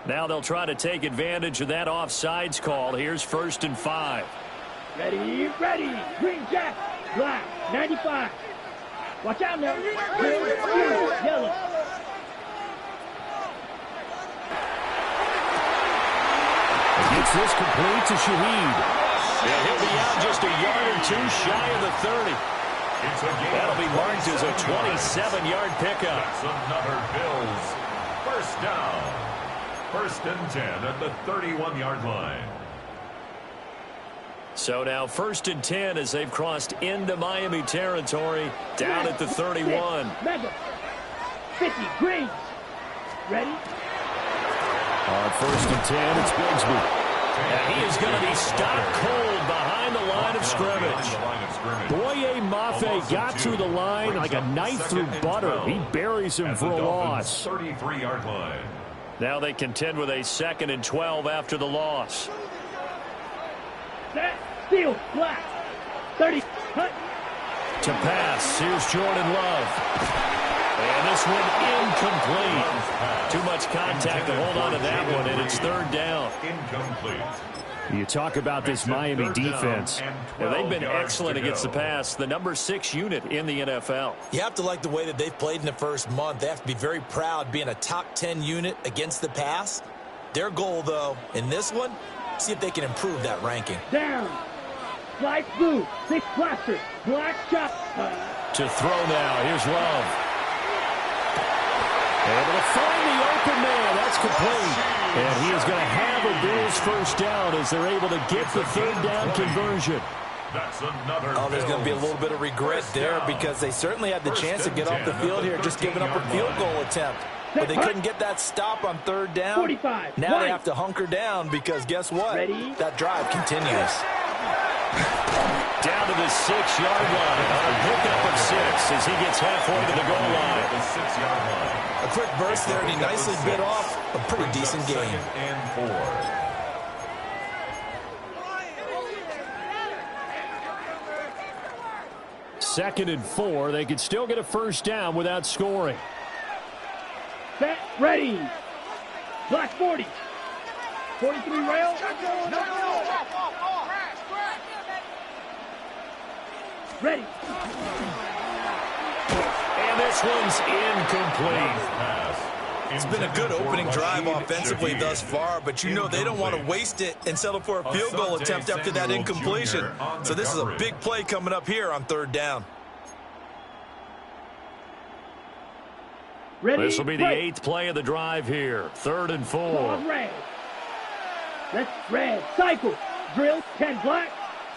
Now they'll try to take advantage of that offsides call. Here's 1st and 5. Ready, ready. Green jack, black, 95. Watch out now. Green, yellow. Gets this complete to Shaheed. And he'll be out just a yard or two shy of the 30. That'll be marked as a 27-yard pickup. That's another Bills. First down. 1st and 10 at the 31-yard line. So now 1st and 10 as they've crossed into Miami territory, down at the 31. Mega. 50, green. Ready? On 1st and 10, it's Bigsby. And he is going to be stopped cold behind the line of scrimmage. Boye Mafe got to the line like a knife through butter. He buries him for a loss. 33-yard line. Now they contend with a 2nd and 12 after the loss. Set, steal, black. 30, hut. To pass, here's Jordan Love. And this one incomplete. Too much contact to hold on to that one, and it's 3rd down. Incomplete. You talk about this Miami defense. They've been excellent against the pass. The number 6 unit in the NFL. You have to like the way that they've played in the first month. They have to be very proud being a top 10 unit against the pass. Their goal, though, in this one, see if they can improve that ranking. Down. Light blue. 6 blaster. Black shot. To throw now. Here's Love. Able to find the open man. That's complete. And he is going to have a Bills first down as they're able to get the 3rd down conversion. That's another there's going to be a little bit of regret there because they certainly had the chance to get off the field here just giving up a field goal attempt. But they couldn't get that stop on 3rd down. 45. Now they have to hunker down because guess what? Ready? That drive continues. Down to the 6-yard line. A pickup of 6 as he gets halfway to the goal line. The 6-yard line. A quick burst there, and he nicely bit off a pretty decent game. 2nd and 4. Second and 4. They could still get a first down without scoring. Set, ready. Black 40. 43 rail. Ready. And this one's incomplete. It's been a good opening drive offensively thus far, but you know they don't want to waste it and settle for a field goal attempt after that incompletion. So this is a big play coming up here on 3rd down. This will be the 8th play of the drive here. 3rd and 4. Red. That's red. Cycle. Drill. 10 black.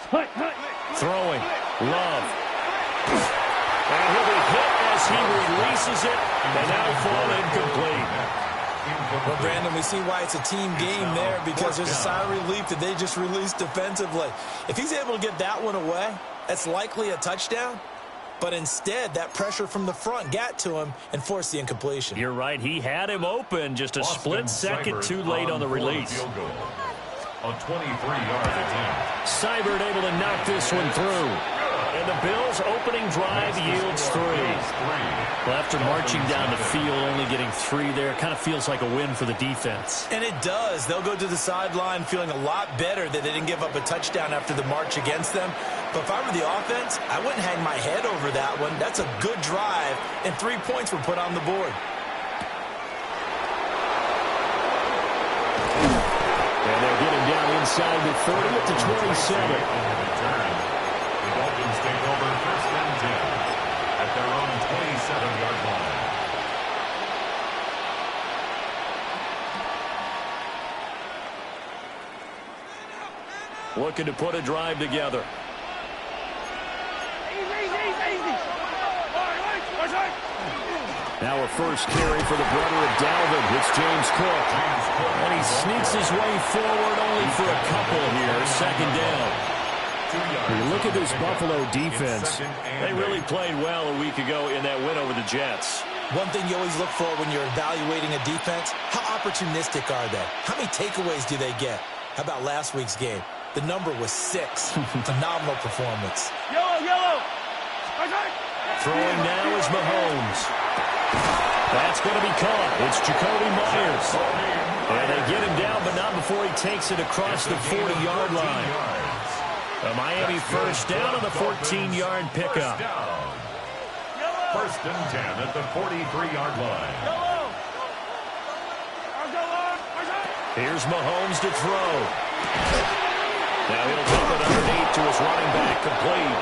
Hut, hut. Throwing. Love. And he'll be hit as he releases it. And now fall incomplete. Well, Brandon, we see why it's a team game there because there's a sigh of relief that they just released defensively. If he's able to get that one away, that's likely a touchdown. But instead, that pressure from the front got to him and forced the incompletion. You're right. He had him open just a split second too late on the release. A 23-yard attempt. Seibert able to knock this one through. And the Bills' opening drive yields 3. Well, after marching down the field, only getting 3 there, kind of feels like a win for the defense. And it does. They'll go to the sideline feeling a lot better that they didn't give up a touchdown after the march against them. But if I were the offense, I wouldn't hang my head over that one. That's a good drive, and 3 points were put on the board. And they'll get him down inside the 30 at the 27. The Dolphins take over 1st and 10 at their own 27-yard line. Looking to put a drive together. Now a first carry for the brother of Dalvin. It's James Cook. And he sneaks his way forward only for a couple here. 2nd down. When you look at this Buffalo defense, they really played well a week ago in that win over the Jets. One thing you always look for when you're evaluating a defense, how opportunistic are they? How many takeaways do they get? How about last week's game? The number was 6. Phenomenal performance. Yellow. Throwing now is Mahomes. That's going to be caught. It's Jacoby Myers. And they get him down, but not before he takes it across the 40-yard line. A Miami first down on the 14-yard pickup. First and 10 at the 43-yard line. Here's Mahomes to throw. Now he'll dump it underneath to his running back, complete.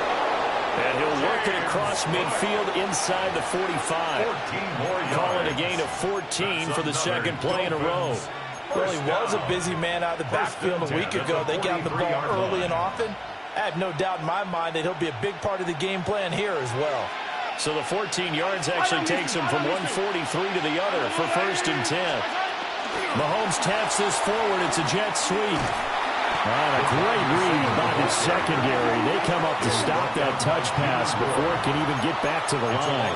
And he'll work it across midfield inside the 45. Call it a gain of 14 for the second play in a row. Well, he was a busy man out of the backfield a week ago. They got the ball early and often. I have no doubt in my mind that he'll be a big part of the game plan here as well. So the 14 yards actually takes him from 143 to the other for first and 10. Mahomes taps this forward. It's a jet sweep. A great read by the secondary. They come up to stop that touch pass before it can even get back to the line.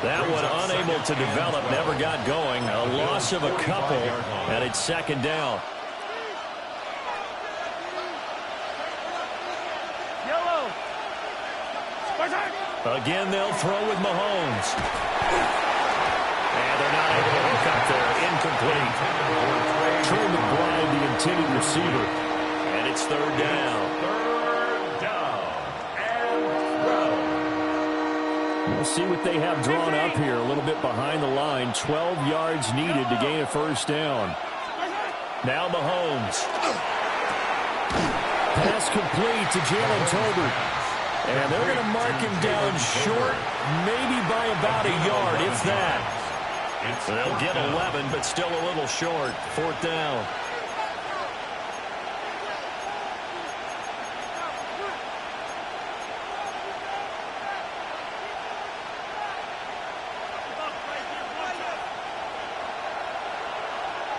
That one unable to develop, never got going. A loss of a couple, and it's second down. Again, they'll throw with Mahomes. And they're not able to hook up there. Incomplete. Trying to blind the intended receiver. And it's third down. Third down and 12. We'll see what they have drawn up here. A little bit behind the line. 12 yards needed to gain a first down. Now Mahomes. Pass complete to Jalen Tolbert. And they're going to mark him down short, maybe by about a yard, if that. They'll get 11, but still a little short. Fourth down.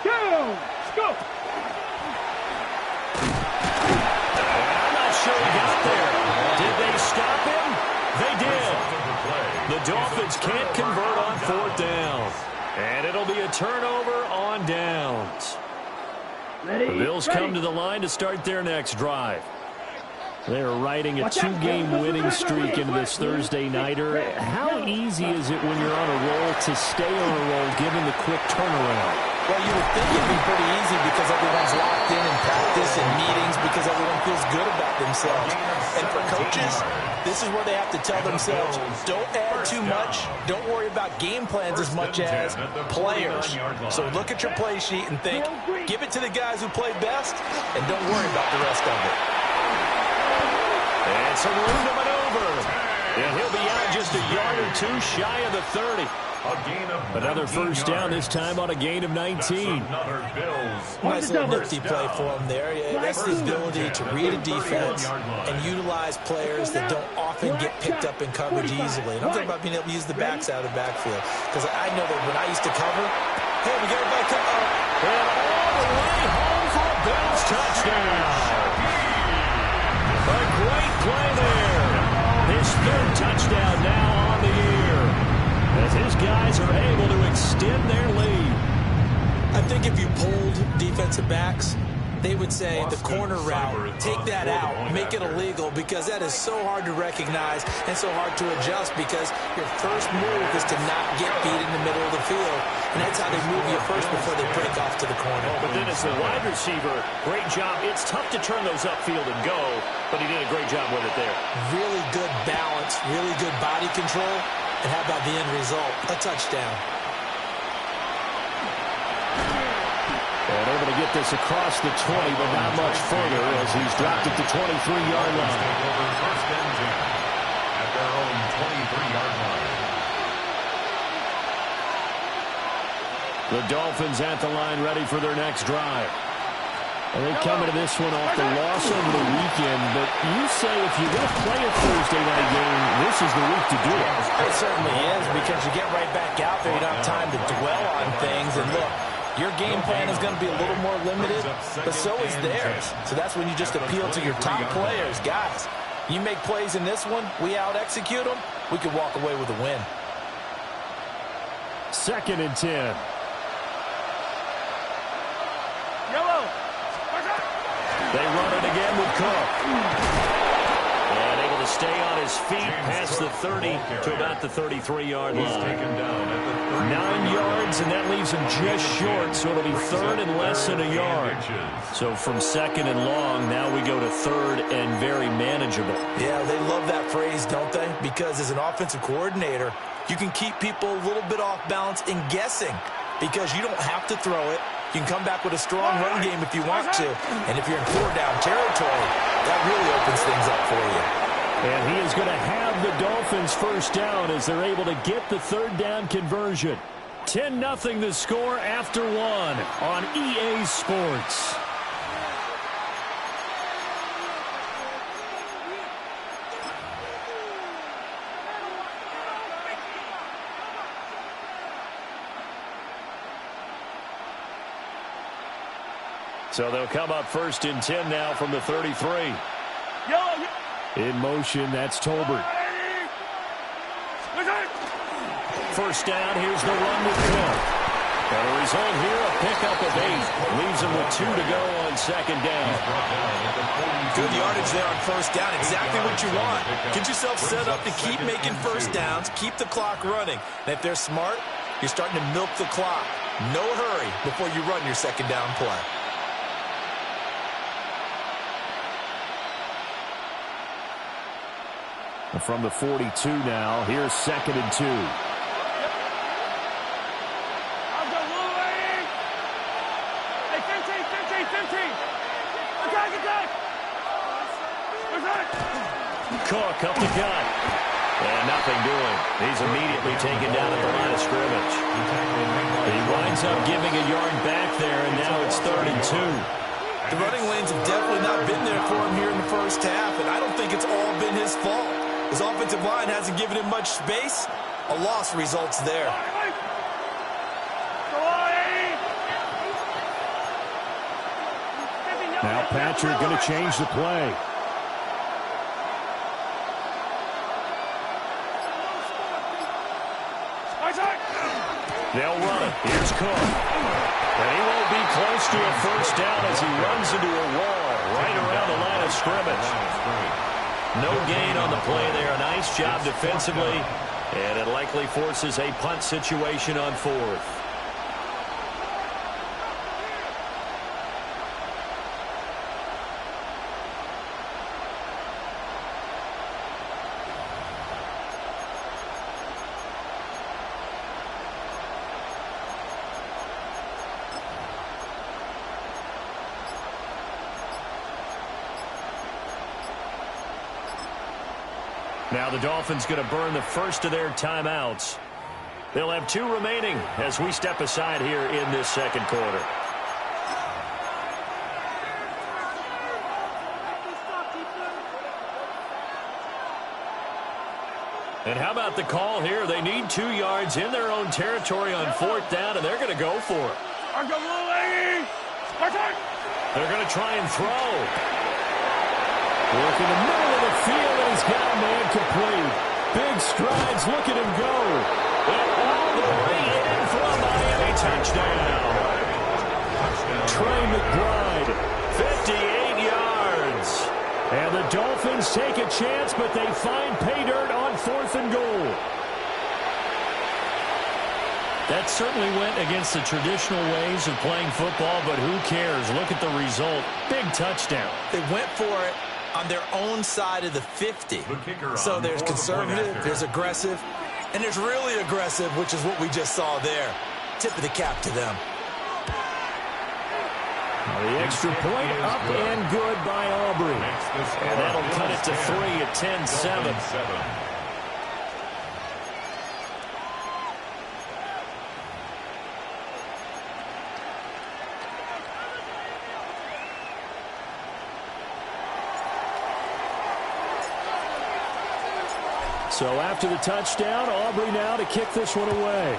Down, go. I'm not sure he got there. Did they stop him? They did. The Dolphins can't convert on fourth down. And it'll be a turnover on downs. The Bills come to the line to start their next drive. They're riding a two-game winning streak into this Thursday nighter. How easy is it when you're on a roll to stay on a roll given the quick turnaround? Well, you would think it'd be pretty easy because everyone's locked in practice and meetings because everyone feels good about themselves. And for coaches, this is where they have to tell themselves, don't add too much. Don't worry about game plans as much as players. So look at your play sheet and think, give it to the guys who play best, and don't worry about the rest of it. And some room to maneuver. And he'll be out just a yard or two shy of the 30. Another first down, this time on a gain of 19. Nice little nifty play for him there. That's the ability to read a defense and utilize players that don't often get picked up in coverage easily. And I'm talking about being able to use the backs out of the backfield. Because I know that when I used to cover, hey, we got everybody come up. And all the way home for a Bills touchdown. A great play there. His third touchdown now on the year, as his guys are able to extend their lead. I think if you polled defensive backs, they would say the corner route, take that out, make it illegal, because that is so hard to recognize and so hard to adjust because your first move is to not get beat in the middle of the field. And that's how they move you first before they break off to the corner. But then as a wide receiver, great job. It's tough to turn those upfield and go, but he did a great job with it there. Really good balance, really good body control. And how about the end result? A touchdown. And able to get this across the 20, but not much further as he's dropped at the 23-yard line. First and 10 at their own 23-yard line. The Dolphins at the line ready for their next drive. And they come into this one off the loss over the weekend, but you say if you're going to play a Thursday night game, this is the week to do it. It certainly is, because you get right back out there. You don't have time to dwell on things. And look, your game plan is going to be a little more limited, but so is theirs. So that's when you just appeal to your top players. Guys, you make plays in this one, we out-execute them, we could walk away with a win. Second and 10. They run it again with Cook. And able to stay on his feet past the 30 to about the 33-yard line. Taken down at the 9 yards, and that leaves him just short, so it'll be third and less than a yard. So from second and long, now we go to third and very manageable. Yeah, they love that phrase, don't they? Because as an offensive coordinator, you can keep people a little bit off balance in guessing because you don't have to throw it. You can come back with a strong run game if you want to. And if you're in 4-down territory, that really opens things up for you. And he is going to have the Dolphins first down as they're able to get the third down conversion. 10-0 the score after 1 on EA Sports. So they'll come up first and 10 now from the 33. In motion, that's Tolbert. First down, here's the run with Cook. And a result here, a pickup of 8. Leaves him with 2 to go on second down. Good yardage there on first down. Exactly what you want. Get yourself set up to keep making first downs, keep the clock running. And if they're smart, you're starting to milk the clock. No hurry before you run your second down play. From the 42 now, here's second and 2. Cook up the gut. And nothing doing. He's immediately taken down at the line of scrimmage. He winds up giving a yard back there, and now it's third and 2. The running lanes have definitely not been there for him here in the first half, and I don't think it's all been his fault. His offensive line hasn't given him much space. A loss results there. Now Patrick going to change the play. They'll run it. Here's Cook. And he won't be close to a first down as he runs into a wall right around the line of scrimmage. No gain on the play there. A nice job defensively. And it likely forces a punt situation on fourth. Now the Dolphins going to burn the first of their timeouts. They'll have 2 remaining as we step aside here in this second quarter. And how about the call here? They need 2 yards in their own territory on fourth down, and they're going to go for it. They're going to try and throw. Work in the middle of the field, and he's got a man complete. Big strides, look at him go. And all the way in for a Miami touchdown. Trey McBride, 58 yards. And the Dolphins take a chance, but they find pay dirt on 4th and goal. That certainly went against the traditional ways of playing football, but who cares? Look at the result. Big touchdown. They went for it on their own side of the 50. So there's conservative, there's aggressive, and there's really aggressive, which is what we just saw there. Tip of the cap to them. The extra point up and good by Aubrey. And that'll cut it to 3 at 10-7. So after the touchdown, Aubrey now to kick this one away.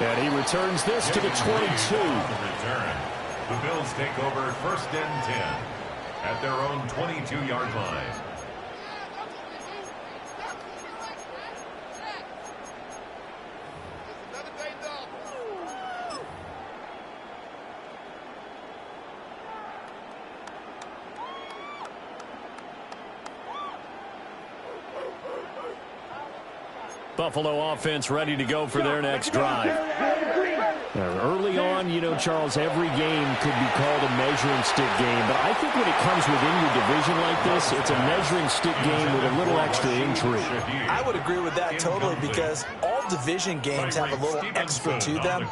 And he returns this to the 22. The Bills take over first and 10 at their own 22-yard line. Buffalo offense ready to go for their next drive. Early on, you know, Charles, every game could be called a measuring stick game. But I think when it comes within your division like this, it's a measuring stick game with a little extra intrigue. I would agree with that totally because all division games have a little extra to them.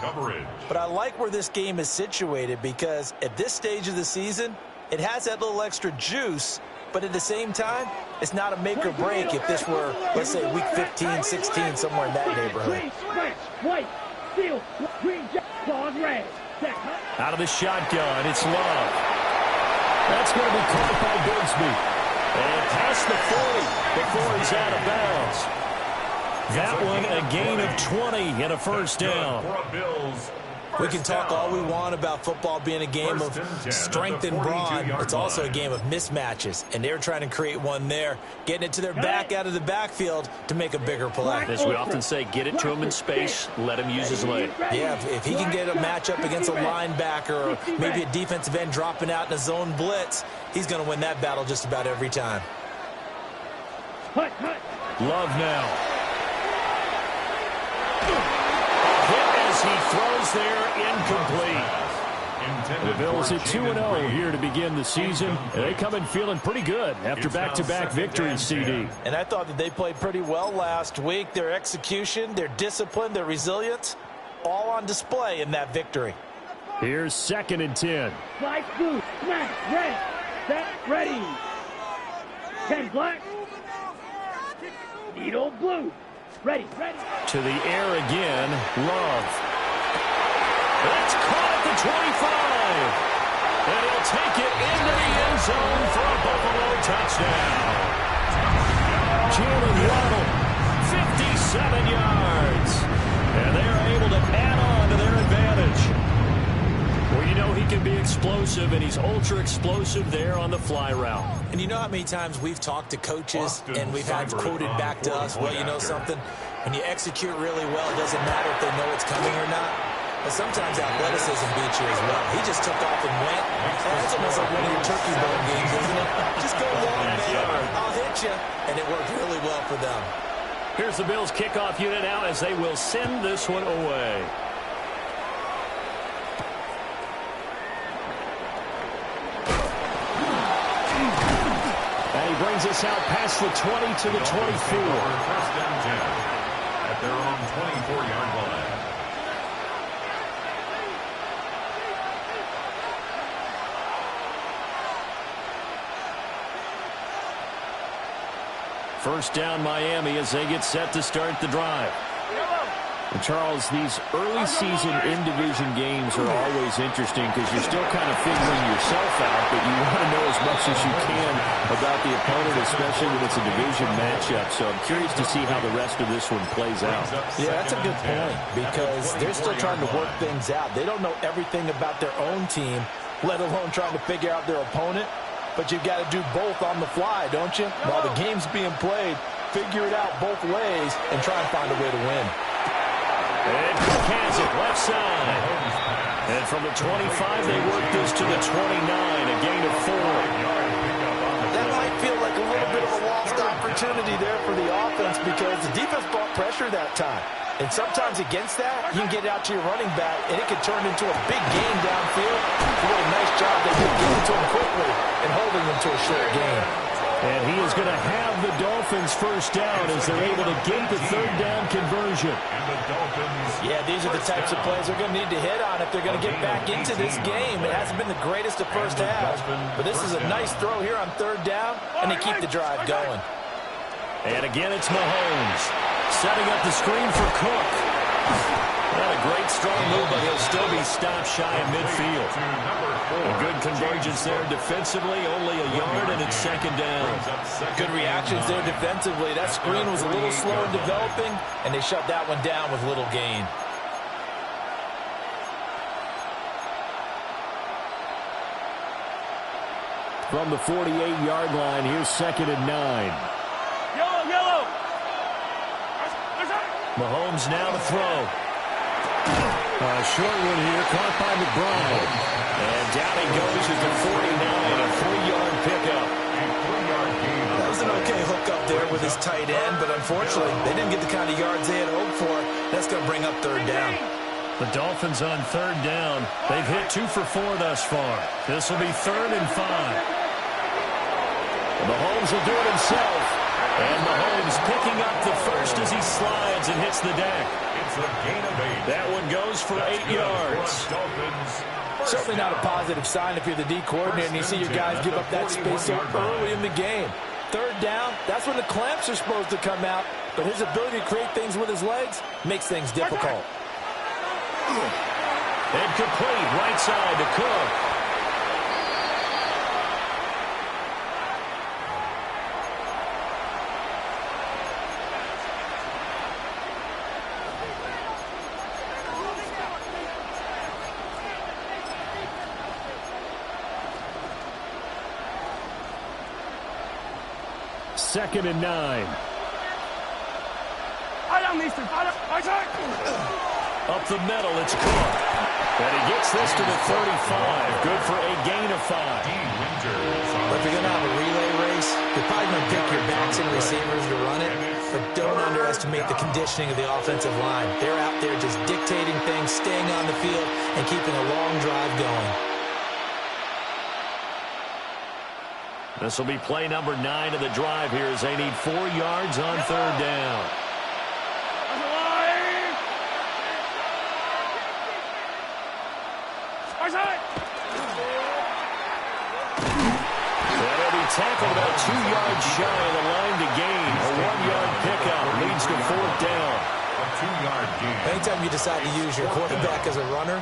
But I like where this game is situated because at this stage of the season, it has that little extra juice. But at the same time, it's not a make or break if this were, let's say, week 15, 16, somewhere in that neighborhood. Out of the shotgun, it's Love. That's going to be caught by Bigsby. And past the 40 before he's out of bounds. That one, a gain of 20 and a first down. We can talk all we want about football being a game of strength and brawn. It's also a game of mismatches, and they're trying to create one there, getting it to their back out of the backfield to make a bigger play. As we often say, get it to him in space, let him use his leg. Yeah, if he can get a matchup against a linebacker or maybe a defensive end dropping out in a zone blitz, he's going to win that battle just about every time. Love now. He throws there, incomplete. The Bills at 2-0 here to begin the season. They come in feeling pretty good after back-to-back victories, CD. And I thought that they played pretty well last week. Their execution, their discipline, their resilience, all on display in that victory. Here's 2nd and 10. Flight blue, snap, red, set, ready. 10 black, needle blue. Ready. To the air again, Love. That's caught at the 25. And he'll take it into the end zone for a Buffalo touchdown. Jalen Waddle, 57 yards. And they are able to add on to their advantage. Well, you know he can be explosive, and he's ultra-explosive there on the fly route. And you know how many times we've talked to coaches and we've had quoted back to us, well, you know something? When you execute really well, it doesn't matter if they know it's coming or not. But sometimes athleticism beats you as well. He just took off and went. That's almost like one of your turkey bowl games, isn't it? Just go long, man. I'll hit you. And it worked really well for them. Here's the Bills kickoff unit out as they will send this one away. And he brings us out past the 20 to the 24. First and 10 at their own 24-yard line. First down Miami as they get set to start the drive. And Charles, these early season in-division games are always interesting because you're still kind of figuring yourself out, but you want to know as much as you can about the opponent, especially when it's a division matchup. So I'm curious to see how the rest of this one plays out. Yeah, that's a good point because they're still trying to work things out. They don't know everything about their own team, let alone trying to figure out their opponent. But you've got to do both on the fly, don't you? While the game's being played, figure it out both ways and try and find a way to win. And Cook has it left side. And from the 25, they work this to the 29, a gain of 4. That might feel like a little bit of a lost opportunity there for the offense because the defense brought pressure that time. And sometimes against that, you can get out to your running back, and it could turn into a big game downfield. What a nice job they did getting to him quickly and holding him to a short game. And he is going to have the Dolphins first down as they're able to get the third down conversion. Yeah, these are the types of plays they're going to need to hit on if they're going to get back into this game. It hasn't been the greatest of first halves, but this is a nice throw here on third down, and they keep the drive going. And again, it's Mahomes setting up the screen for Cook. Not a great strong move, but he'll still be stopped shy of midfield. A good convergence there defensively, only a yard, and it's second down. Good reactions there defensively. That screen was a little slow in developing, and they shut that one down with little gain. From the 48-yard line, here's 2nd and 9. Yellow. Mahomes now to throw. A short one here, caught by McBride. And down he goes at the 49, a 3-yard pickup. That was was an okay hook up there with his tight end, but unfortunately, they didn't get the kind of yards they had hoped for. That's going to bring up third down. The Dolphins on third down. They've hit 2 for 4 thus far. This will be 3rd and 5. Mahomes will do it himself. And Mahomes picking up the first as he slides and hits the deck. It's a gain of 8. That one goes for 8 yards. Certainly not a positive sign if you're the D coordinator and you see your guys give up that space so early in the game. Third down, that's when the clamps are supposed to come out, but his ability to create things with his legs makes things difficult. And complete right side to Cook. Second and 9. Up the middle, it's Cook. And he gets this to the 35. Good for a gain of 5. If you're going to have a relay race, you're probably going to pick your backs and receivers to run it, but don't underestimate the conditioning of the offensive line. They're out there just dictating things, staying on the field, and keeping a long drive going. This will be play number 9 of the drive here as they need 4 yards on third down. That'll be tackled about 2 yards shy of the line to gain. A 1-yard pickup leads to 4th down. A 2-yard gain. Anytime you decide to use your quarterback as a runner,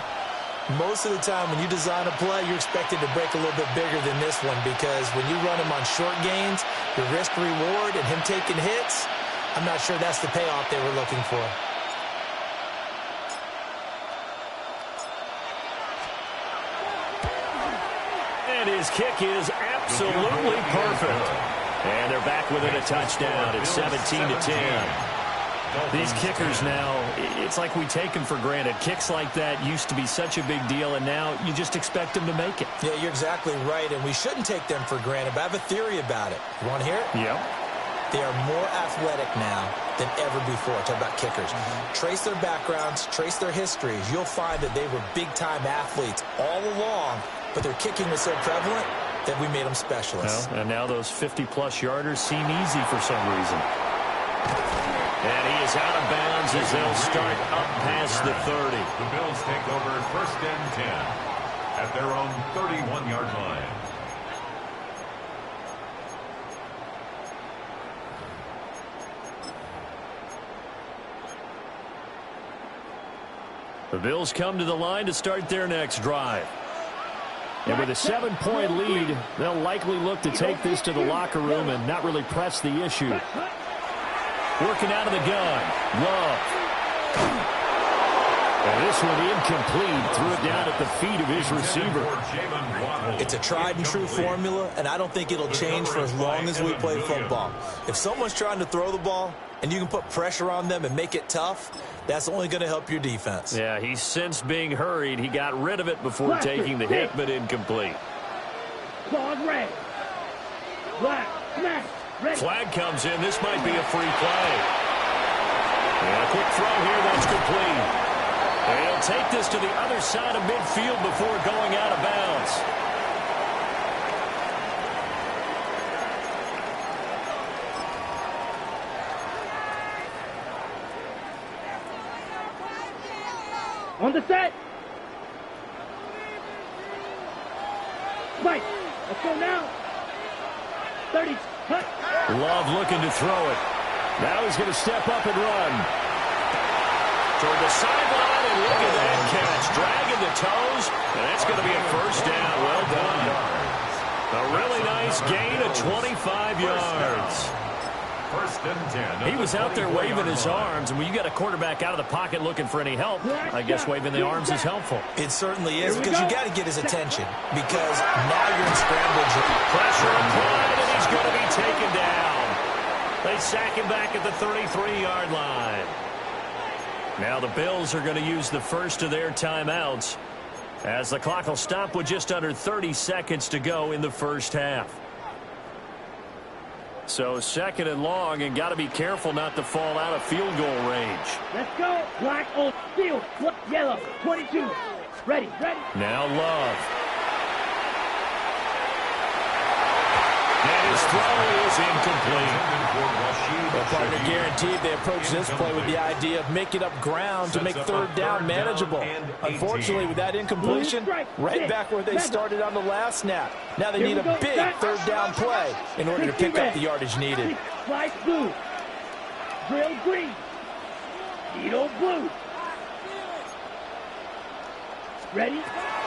most of the time when you design a play, you're expected to break a little bit bigger than this one because when you run him on short gains, your risk-reward and him taking hits, I'm not sure that's the payoff they were looking for. And his kick is absolutely perfect. And they're back within a touchdown. It's 17-10. These kickers now, it's like we take them for granted. Kicks like that used to be such a big deal, and now you just expect them to make it. Yeah, you're exactly right, and we shouldn't take them for granted, but I have a theory about it. You want to hear it? Yep. They are more athletic now than ever before. Talk about kickers. Trace their backgrounds, trace their histories. You'll find that they were big-time athletes all along, but their kicking was so prevalent that we made them specialists. Well, and now those 50-plus yarders seem easy for some reason. And he is out of bounds as they'll start up past the 30. The Bills take over 1st and 10 at their own 31-yard line. The Bills come to the line to start their next drive. And with a 7-point lead, they'll likely look to take this to the locker room and not really press the issue. Working out of the gun. Love. And this one incomplete. Threw it down at the feet of his receiver. It's a tried and true formula, and I don't think it'll change for as long as we play football. If someone's trying to throw the ball and you can put pressure on them and make it tough, that's only going to help your defense. Yeah, he's sensed being hurried. He got rid of it before taking the hit, but incomplete. Claws red. Black. Smash. Flag comes in. This might be a free play. And a quick throw here. That's complete. And he'll take this to the other side of midfield before going out of bounds. On the set. Spike. Let's go now. 30. Cut. Love looking to throw it. Now he's going to step up and run. Toward the sideline, and look at that catch. Dragging the toes, and that's going to be a first down. Well done. A really nice gain of 25 yards. 1st and 10. He was out there waving his arms, and when you got a quarterback out of the pocket looking for any help, I guess waving the arms is helpful. It certainly is, because you got to get his attention, because now you're in scramble. Pressure applied, and he's going to be taken down. They sack him back at the 33-yard line. Now the Bills are going to use the first of their timeouts as the clock will stop with just under 30 seconds to go in the first half. So second and long, and got to be careful not to fall out of field goal range. Let's go. Black on field. Yellow. 22. Ready. Now Love. And his throw is incomplete. Well, partner, guaranteed they approach this play with the idea of making up ground to make third down manageable. Unfortunately, with that incompletion, right back where they started on the last snap. Now they need a big third down play in order to pick up the yardage needed. Slice blue. Drill green. Needle blue. Ready?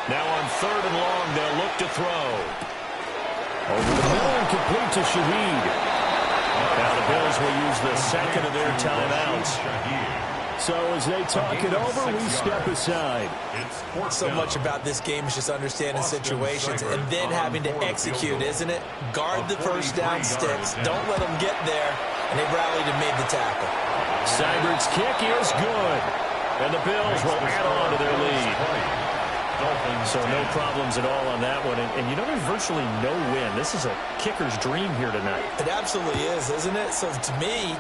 Now on third and long, they'll look to throw. Over the middle and complete to Shaheed. Now the Bills will use the second of their timeouts. So as they talk it over, we step aside. So much about this game is just understanding situations and then having to execute, isn't it? Guard the first down sticks. Don't let them get there. And they rallied and made the tackle. Seibert's kick is good. And the Bills will add on to their lead. So no problems at all on that one. And you know, there's virtually no win. This is a kicker's dream here tonight. It absolutely is, isn't it? So to me,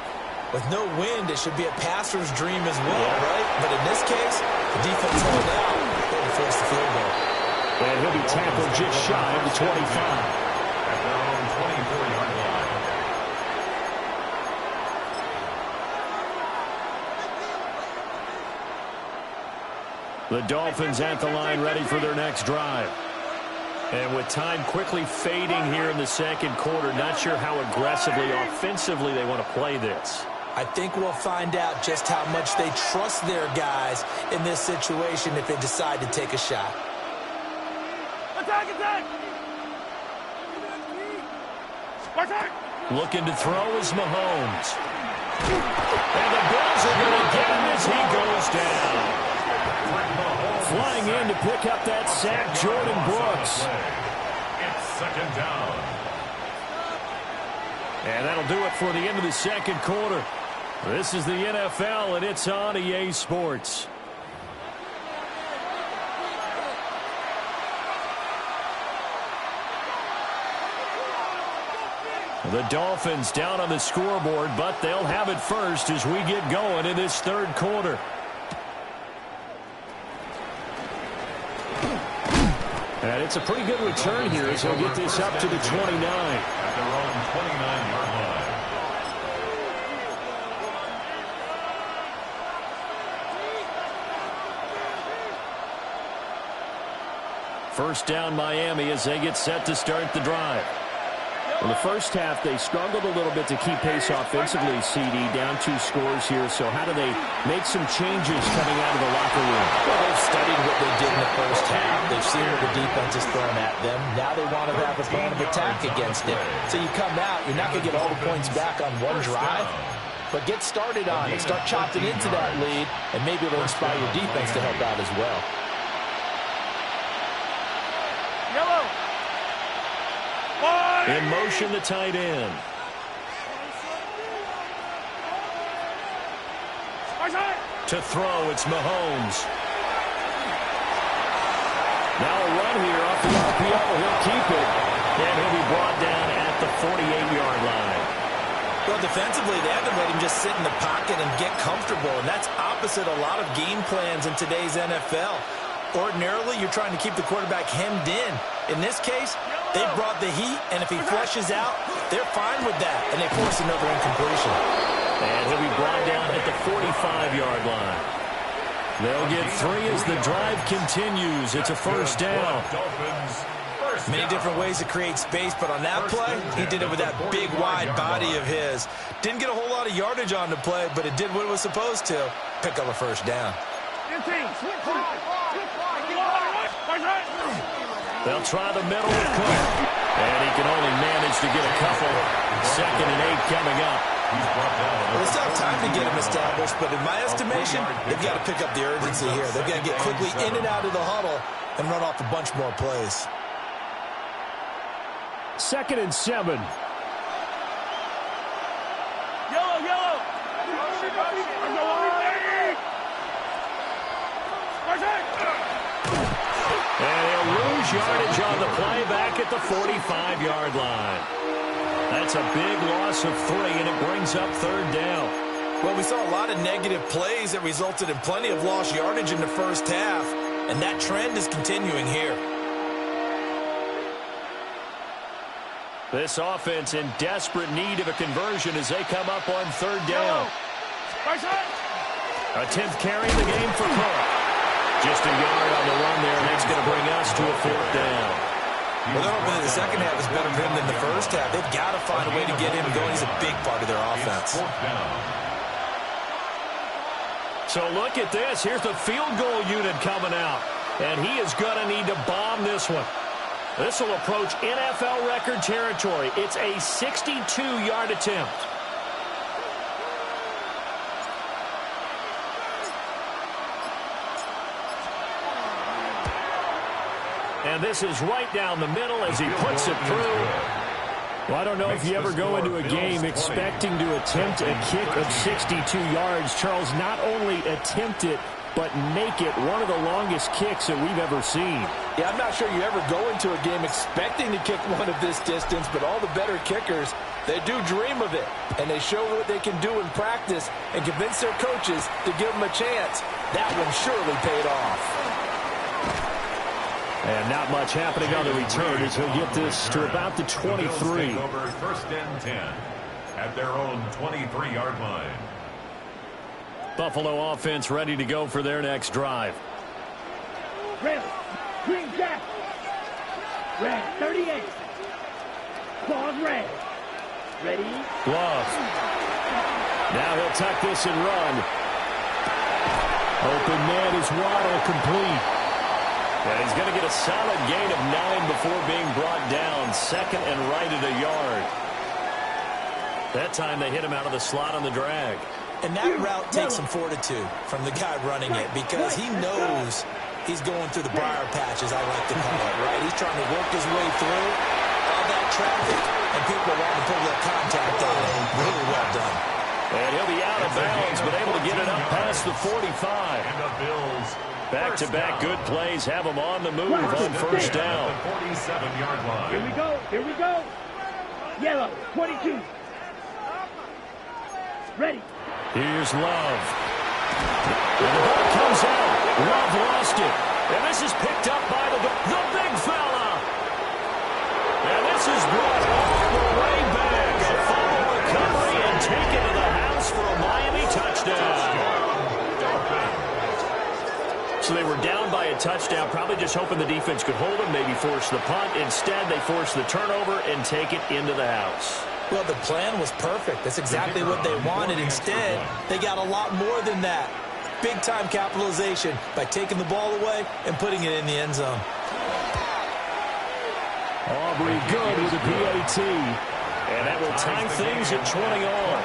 with no wind, it should be a passer's dream as well, right? But in this case, the defense held out. They would force the field goal. And he'll be tackled just shy of the 25. At their own 24-yard line. The Dolphins at the line ready for their next drive. And with time quickly fading here in the second quarter, not sure how aggressively, offensively they want to play this. I think we'll find out just how much they trust their guys in this situation if they decide to take a shot. Attack! Looking to throw is Mahomes. And the Bills are going to get him as he goes down. Flying in to pick up that sack, Jordan Brooks. It's second down. And that'll do it for the end of the second quarter. This is the NFL, and it's on EA Sports. The Dolphins down on the scoreboard, but they'll have it first as we get going in this third quarter. And it's a pretty good return here as he'll get this up to the 29. At their own 29-yard line. First down Miami as they get set to start the drive. In the first half, they struggled a little bit to keep pace offensively, CD, down 2 scores here. So how do they make some changes coming out of the locker room? Well, they've studied what they did in the first half. They've seen what the defense has thrown at them. Now they want to have a plan of attack against it. So you come out, you're not going to get all the points back on one drive, but get started on it. Start chopping into that lead, and maybe it'll inspire your defense to help out as well. In motion, the tight end. To throw, it's Mahomes. Now a run here off the RPO. He'll keep it. And he'll be brought down at the 48-yard line. Well, defensively, they have to let him just sit in the pocket and get comfortable, and that's opposite a lot of game plans in today's NFL. Ordinarily, you're trying to keep the quarterback hemmed in. In this case, they brought the heat, and if he flushes out, they're fine with that, and they force another incompletion. And he'll be brought down at the 45-yard line. They'll get 3 as the drive continues. It's a first down. Many different ways to create space, but on that play, he did it with that big, wide body of his. Didn't get a whole lot of yardage on the play, but it did what it was supposed to. Pick up a first down. They'll try the middle with Cook. And he can only manage to get a couple. 2nd and 8 coming up. Well, it's not time to get him established, but in my estimation, they've got to pick up the urgency here. They've got to get quickly in and out of the huddle and run off a bunch more plays. 2nd and 7. And he'll lose yardage on the play back at the 45-yard line. That's a big loss of 3, and it brings up 3rd down. Well, we saw a lot of negative plays that resulted in plenty of lost yardage in the first half, and that trend is continuing here. This offense in desperate need of a conversion as they come up on 3rd down. A 10th carry in the game for Cook. Just a yard on the run there, and that's going to bring us to a 4th down. Well, they're hoping that the second half is better for him than the first half. They've got to find a way to get him going. He's a big part of their offense. So look at this. Here's the field goal unit coming out, and he is going to need to bomb this one. This will approach NFL record territory. It's a 62-yard attempt. And this is right down the middle as he puts it through. Well, I don't know if you ever go into a game expecting to attempt a kick of 62 yards. Charles, not only attempt it, but make it one of the longest kicks that we've ever seen. Yeah, I'm not sure you ever go into a game expecting to kick one of this distance, but all the better kickers, they do dream of it, and they show what they can do in practice and convince their coaches to give them a chance. That one surely paid off. And not much happening on the return as he'll get this to about the 23. Over 1st and 10 at their own 23-yard line. Buffalo offense ready to go for their next drive. Red, green jack. Red, 38. Claws red. Ready? Love. Now he'll tuck this and run. Open man is Waddle, complete. And he's going to get a solid gain of 9 before being brought down. 2nd and right at a yard. That time they hit him out of the slot on the drag. And that route takes some fortitude from the guy running it because he knows he's going through the briar patch, as I like to call it, right? He's trying to work his way through all that traffic, and people are wanting to pull that contact on him. Really well done. And he'll be out of bounds, but able to get it up past the 45. And the Bills. Back-to-back good plays have them on the move on 1st down. 47-yard line. Here we go. Here we go. Yellow, 22. Ready. Here's Love. And the ball comes out. Love lost it. And this is picked up by the big fella. And this is brought all the way back. A fumble recovery and taken to the house for a Miami touchdown. So they were down by a touchdown, probably just hoping the defense could hold them, maybe force the punt. Instead, they force the turnover and take it into the house. Well, the plan was perfect. That's exactly what they wanted. Instead, they got a lot more than that. Big-time capitalization by taking the ball away and putting it in the end zone. Aubrey good with a PAT. And that will time things at 20 all.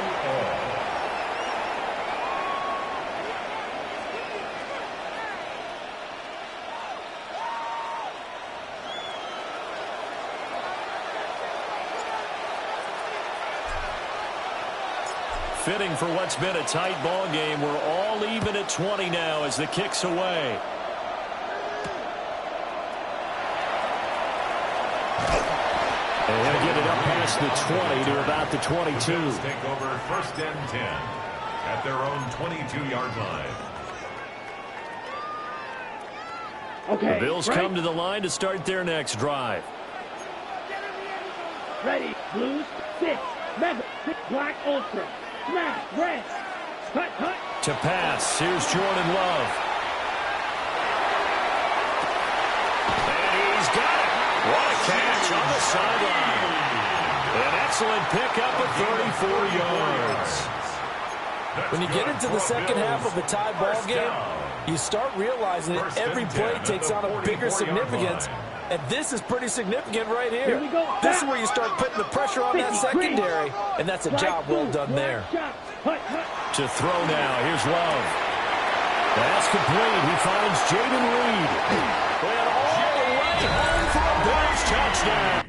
Fitting for what's been a tight ball game. We're all even at 20 now as the kick's away. And he'll get it up past the 20 to about the 22. Take over 1st and 10 at their own 22-yard line. Okay. The Bills come to the line to start their next drive. Ready. Blues, 6. Mega, 6. Black, ultra. Smash, red. Cut, cut. To pass. Here's Jordan Love. And he's got it. What a catch on the sideline. An excellent pickup of 34 yards. When you get into the second half of a tie ball game, you start realizing that every play takes on a bigger significance. And this is pretty significant right here. This is where you start putting the pressure on that secondary. And that's a job well done there. To throw now. Here's Love. That's complete. He finds Jaden Reed. And all the way home for a Bills touchdown.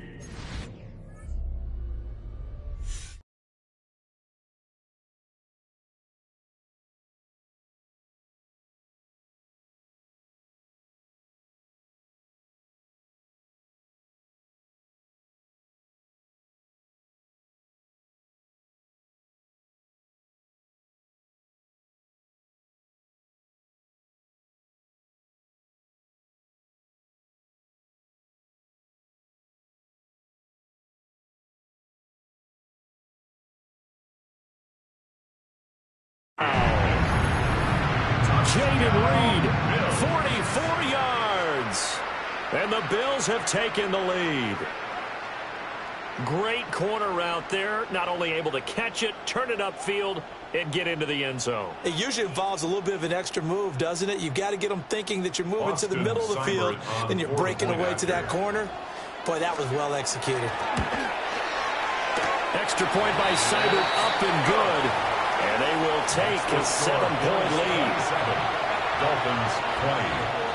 Jaden Reed, 44 yards. And the Bills have taken the lead. Great corner route there. Not only able to catch it, turn it upfield, and get into the end zone. It usually involves a little bit of an extra move, doesn't it? You've got to get them thinking that you're moving to the middle of the field, and you're breaking away to that corner. Boy, that was well executed. Extra point by Seibert, up and good. And they will take a 7-point lead. Dolphins 20.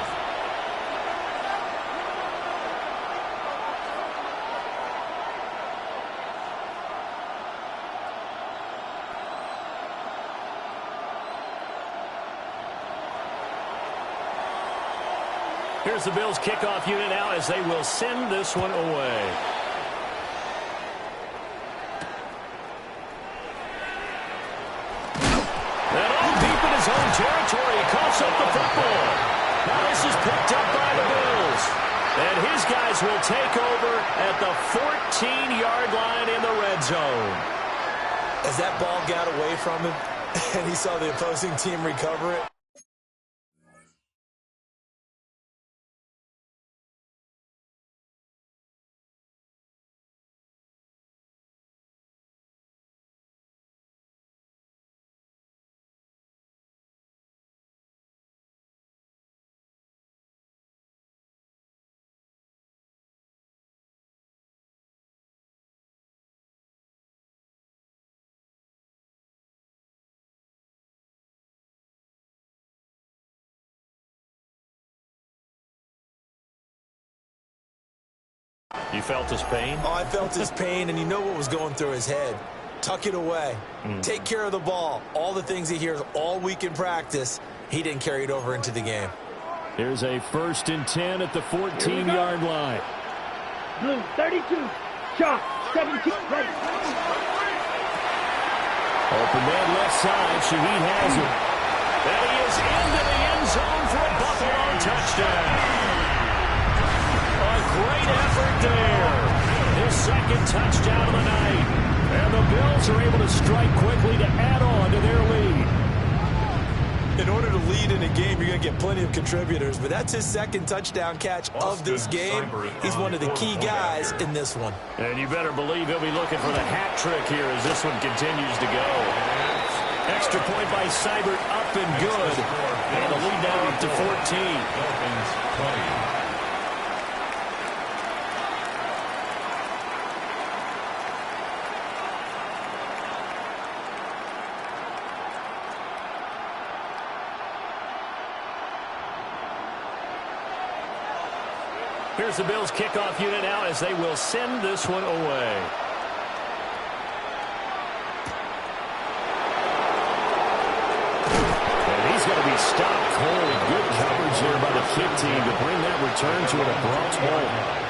Here's the Bills kickoff unit now as they will send this one away. And all deep in his own territory, he coughs up the football. Now this is picked up by the Bills. And his guys will take over at the 14-yard line in the red zone. As that ball got away from him, and he saw the opposing team recover it, You felt his pain? Oh, I felt his pain, and you know what was going through his head. Tuck it away. Take care of the ball. All the things he hears all week in practice, he didn't carry it over into the game. Here's a 1st and 10 at the 14-yard line. Blue, 32. Sharp, 17. Ready. Open man left side. Shaheed has it. And he is into the end zone for a Buffalo touchdown. A great effort there. His 2nd touchdown of the night. And the Bills are able to strike quickly to add on to their lead. In order to lead in a game, you're going to get plenty of contributors, but that's his 2nd touchdown catch of this game. He's one of the key guys in this one. And you better believe he'll be looking for the hat trick here as this one continues to go. Extra point by Seibert, up and good. And the lead now up to 14. Dolphins 20. Here's the Bills kickoff unit now as they will send this one away. And he's going to be stopped cold. Good coverage there by the kick team to bring that return to an abrupt halt.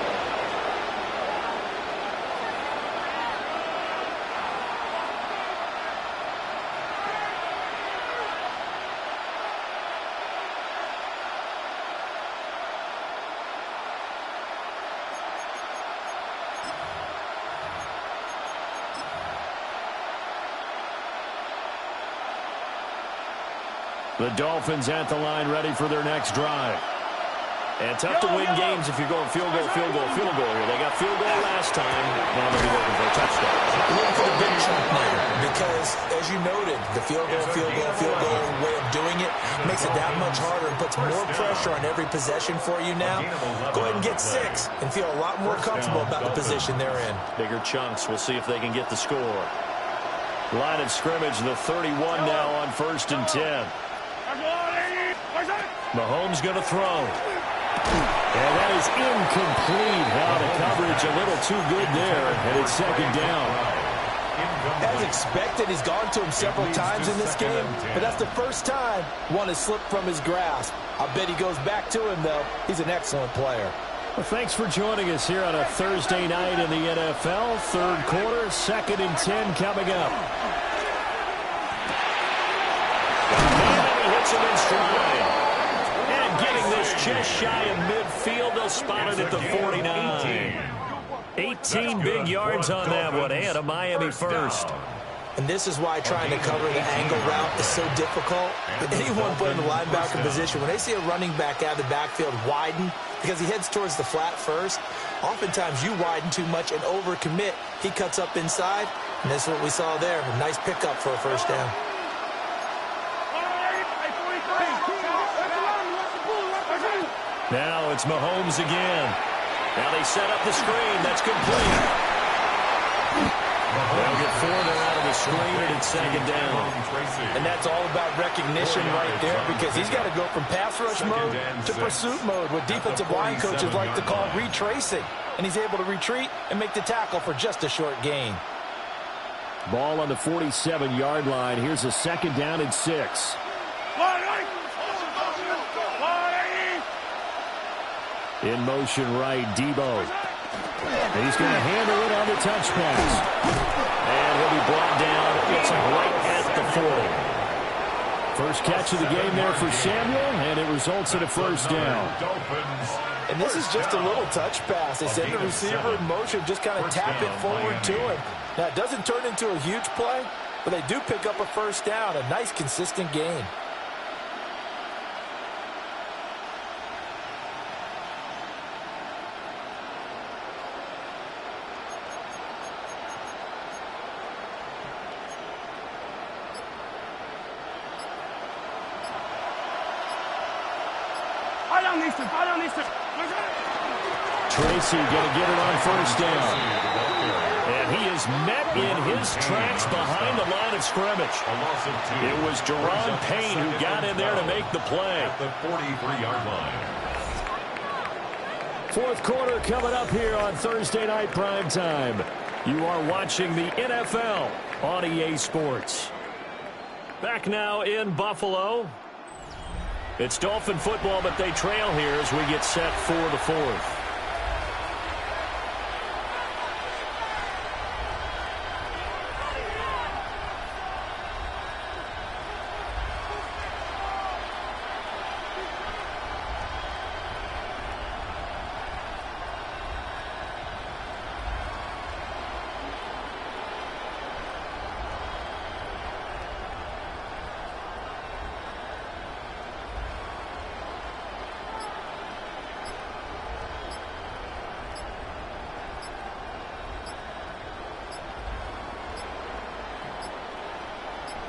The Dolphins at the line ready for their next drive. And tough to win games if you're going field goal here. They got field goal last time. Now they'll be looking for a touchdown. Looking for the big chunk there because, as you noted, the field goal way of doing it makes it that much harder and puts more pressure on every possession for you now. Go ahead and get 6 and feel a lot more comfortable about the position they're in. Bigger chunks. We'll see if they can get the score. Line of scrimmage, the 31 now on 1st and 10. Mahomes going to throw. And that is incomplete. Out of coverage, a little too good there, and it's 2nd down. As expected, he's gone to him several times in this game, but that's the first time one has slipped from his grasp. I bet he goes back to him, though. He's an excellent player. Well, thanks for joining us here on a Thursday night in the NFL. 3rd quarter, 2nd and 10 coming up. And he hits him in stride. And getting this just shy of midfield, they'll spot it at the 49. 18 big yards on that one, and a Miami first. And this is why trying to cover the angle route is so difficult. Anyone playing the linebacker position, when they see a running back out of the backfield widen because he heads towards the flat first, oftentimes you widen too much and overcommit. He cuts up inside, and this is what we saw there. A nice pickup for a first down. Now it's Mahomes again. Now they set up the screen. That's complete. They'll get 4 there out of the screen, and it's second down. And that's all about recognition right there, because he's got to go from pass rush mode to pursuit mode, what defensive line coaches like to call retracing. And he's able to retreat and make the tackle for just a short gain. Ball on the 47-yard line. Here's a second down and 6. In motion right, Debo. And he's going to handle it on the touch pass. And he'll be brought down. It's right at the 40. First catch of the game there for Samuel, and it results in a first down. And this is just a little touch pass. They send the receiver in motion, just kind of tap it forward to him. Now, it doesn't turn into a huge play, but they do pick up a first down, a nice, consistent gain. Tracy going to get it on first down. And he is met in his tracks behind the line of scrimmage. It was Jerron Payne who got in there to make the play. At the 43-yard line. Fourth quarter coming up here on Thursday Night Primetime. You are watching the NFL on EA Sports. Back now in Buffalo. It's Dolphin football, but they trail here as we get set for the fourth.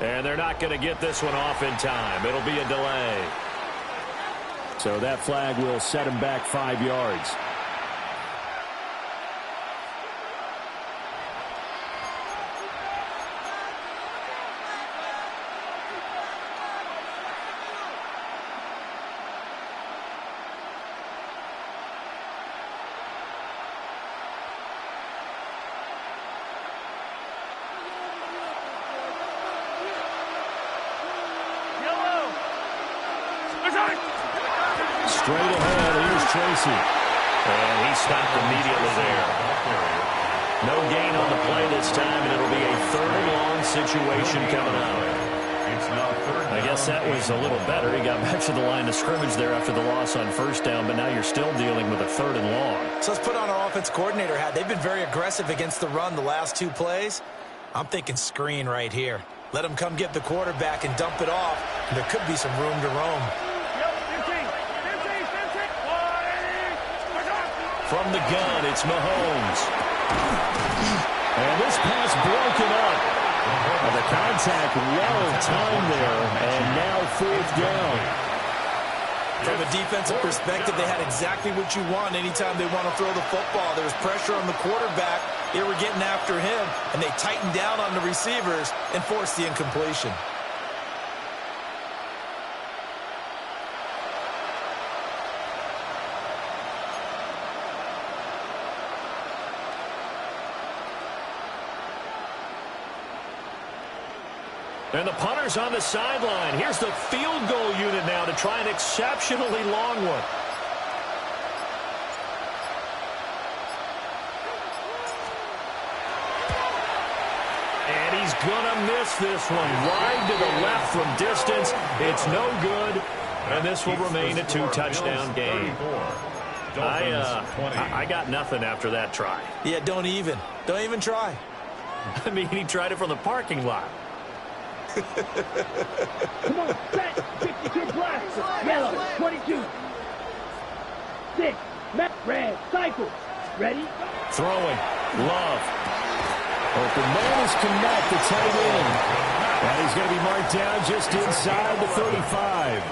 And they're not going to get this one off in time. It'll be a delay. So that flag will set him back 5 yards. Straight ahead, here's Tracy. And he stopped immediately there. No gain on the play this time, and it'll be a third and long situation coming out. I guess that was a little better. He got back to the line of scrimmage there after the loss on first down, but now you're still dealing with a third and long. So let's put on our offense coordinator hat. They've been very aggressive against the run the last 2 plays. I'm thinking screen right here. Let him come get the quarterback and dump it off, and there could be some room to roam. From the gun, it's Mahomes. And this pass broken up. And the contact well-timed there, and now fourth down. From a defensive perspective, they had exactly what you want anytime they want to throw the football. There was pressure on the quarterback. They were getting after him, and they tightened down on the receivers and forced the incompletion. And the punter's on the sideline. Here's the field goal unit now to try an exceptionally long one. And he's going to miss this one. Wide to the left from distance. It's no good. And this will remain a 2-touchdown game. I got nothing after that try. Yeah, don't even try. I mean, he tried it from the parking lot. Come on, set. 52 black. Yellow, 22. 6. Red, cycle. Ready? Throwing. Love. Open man is connect the tight end. And he's going to be marked down just inside the 35.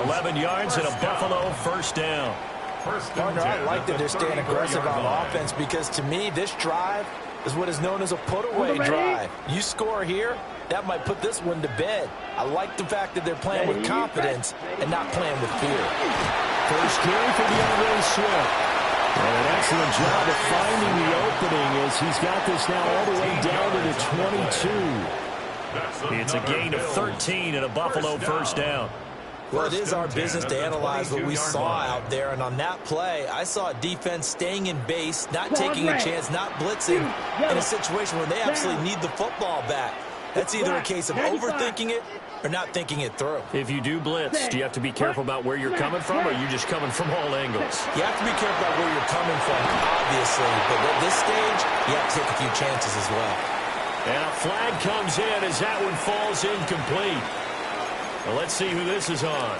11 yards and a Buffalo first down. Partner, I like that they're staying aggressive on offense because to me, this drive is what is known as a put-away drive. You score here, that might put this one to bed. I like the fact that they're playing with confidence and not playing with fear. First carry for DeAndre Swift. And an excellent job of finding the opening as he's got this now all the way down to the 22. It's a gain of 13 and a Buffalo first down. Well, it is our business to analyze what we saw out there, and on that play, I saw a defense staying in base, not taking a chance, not blitzing in a situation where they absolutely need the football back. That's either a case of overthinking it or not thinking it through. If you do blitz, do you have to be careful about where you're coming from, or are you just coming from all angles? You have to be careful about where you're coming from, obviously, but at this stage, you have to take a few chances as well. And a flag comes in as that one falls incomplete. Well, let's see who this is on.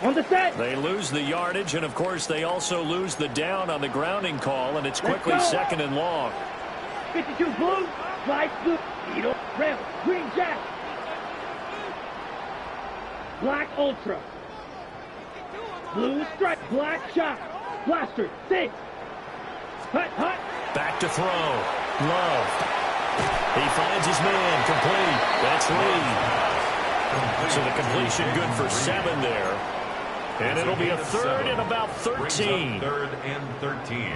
On the set. They lose the yardage, and, of course, they also lose the down on the grounding call, and it's quickly second and long. 52 blue, light blue, needle, red, green jack. Black ultra. Blue stripe, black shot. Blaster, 6. Hut, hut. Back to throw. Love. He finds his man, complete. That's Lee. So the completion good for 7 there. And it'll be a third and about 13. Third and 13.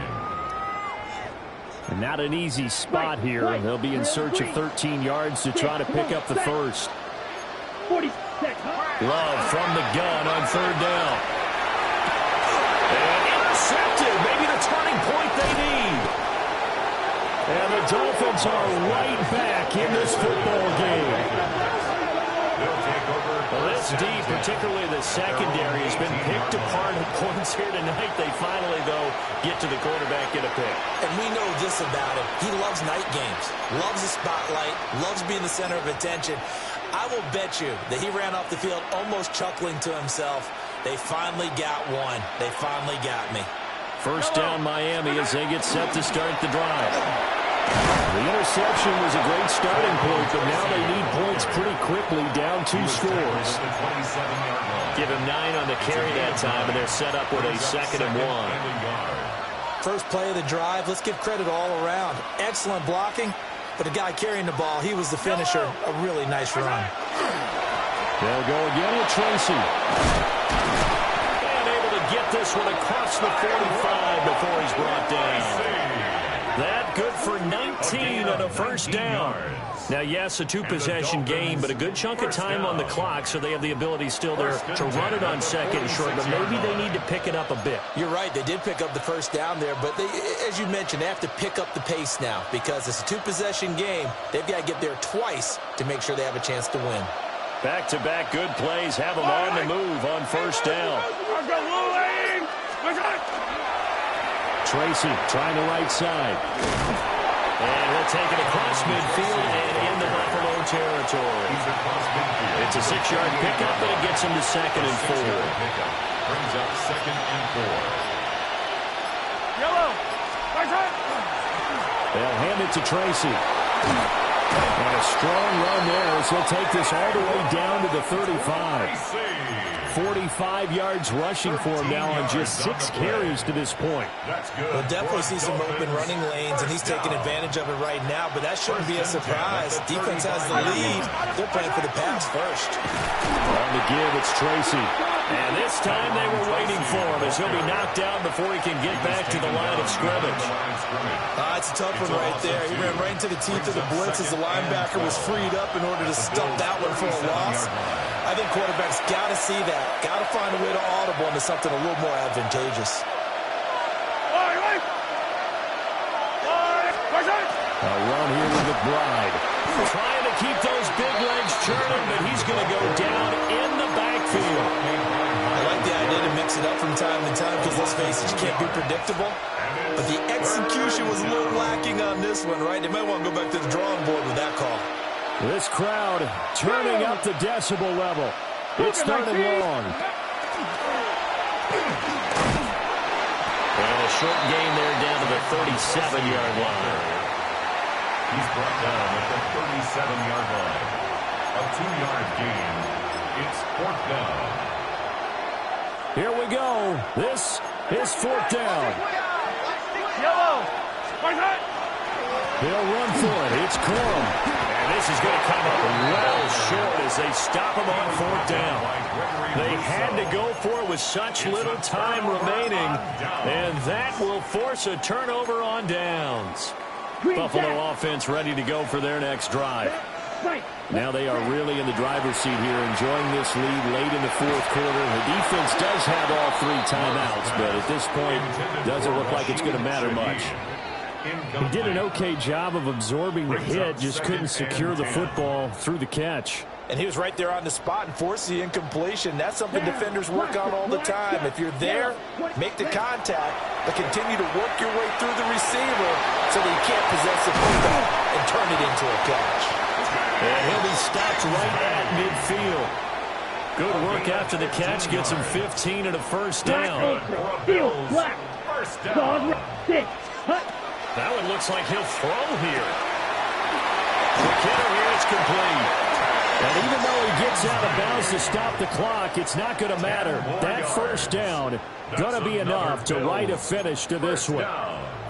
And not an easy spot here. They'll be in search of 13 yards to try to pick up the first. 40. Love from the gun on third down. And intercepted. Maybe the turning point they need. And the Dolphins are right back in this football game. Well, this D, particularly the secondary, has been picked apart at points here tonight. They finally, though, get to the quarterback, get a pick. And we know this about him. He loves night games, loves the spotlight, loves being the center of attention. I will bet you that he ran off the field almost chuckling to himself. They finally got one. They finally got me. First down Miami as they get set to start the drive. The interception was a great starting point, but now they need points pretty quickly, down 2 scores. Give him 9 on the carry that time, and they're set up with a 2nd and 1. First play of the drive, let's give credit all around. Excellent blocking, but the guy carrying the ball, he was the finisher. A really nice run. They'll go again with Tracy. Get this one across the 45 before he's brought down. That good for 19 and a first down. Now, yes, a 2-possession game, but a good chunk of time on the clock, so they have the ability still there to run it on 2nd and short, but maybe they need to pick it up a bit. You're right. They did pick up the first down there, but they, as you mentioned, they have to pick up the pace now because it's a 2-possession game. They've got to get there twice to make sure they have a chance to win. Back-to-back good plays have them on the move on first down. Tracy trying the right side. And he'll take it across midfield and into Buffalo territory. It's a 6-yard pickup, and it gets him to 2nd and 4. Brings up 2nd and 4. Yellow. Right side. They'll hand it to Tracy. And a strong run there as he'll take this all the way down to the 35. 45 yards rushing for him now on just 6 carries to this point. We'll definitely see some open running lanes, and he's taking advantage of it right now, but that shouldn't be a surprise. Defense has the lead. They're playing for the pass first. On the give, it's Tracy. And this time they were waiting for him as he'll be knocked down before he can get back to the line of scrimmage. That's a tough one right there. He ran right into the teeth of the blitz as the linebacker was freed up in order to stop that one for a loss. I think quarterbacks got to see that. Got to find a way to audible into something a little more advantageous. A run here with McBride. Trying to keep those big legs churning, but he's going to go down in the backfield. I like the idea to mix it up from time to time because, let's face it, you can't be predictable. But the execution was a little lacking on this one, right? They might want to go back to the drawing board with that call. This crowd turning up the decibel level. It's third and long. And a short gain there down to the 37-yard line. He's brought down at the 37-yard line. A 2-yard gain. It's fourth down. Here we go. This is fourth down. Yellow. They'll run for it. It's Corum. And this is going to come up well short as they stop him on fourth down. They had to go for it with such little time remaining, and that will force a turnover on downs. Buffalo offense ready to go for their next drive. Now they are really in the driver's seat here, enjoying this lead late in the fourth quarter. The defense does have all 3 timeouts, but at this point, doesn't look like it's going to matter much. He did an okay job of absorbing the hit, just couldn't secure the football through the catch. And he was right there on the spot and forced the incompletion. That's something defenders work on all the time. If you're there, make the contact, but continue to work your way through the receiver so that you can't possess the football and turn it into a catch. And he'll be stopped right at midfield. Good work after the catch. Gets him 15 and a first down. First down. That one looks like he'll throw here. McKinnon here, it's complete. And even though he gets out of bounds to stop the clock, it's not going to matter. That first down going to be enough to write a finish to this one.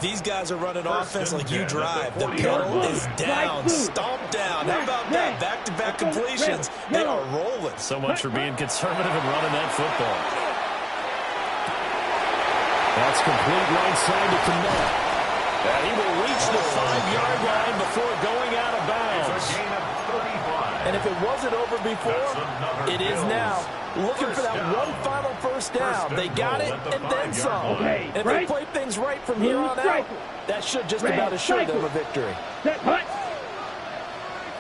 These guys are running offense like you drive. The pedal is down, stomped down. How about that? Back-to-back completions. They are rolling. So much for being conservative and running that football. That's complete right side to Connect. And he will reach the 5-yard line before going out of bounds. And if it wasn't over before, it is now. Looking for that one final first down. They got it and then some. And if they play things right from here on out, that should just about assure them a victory.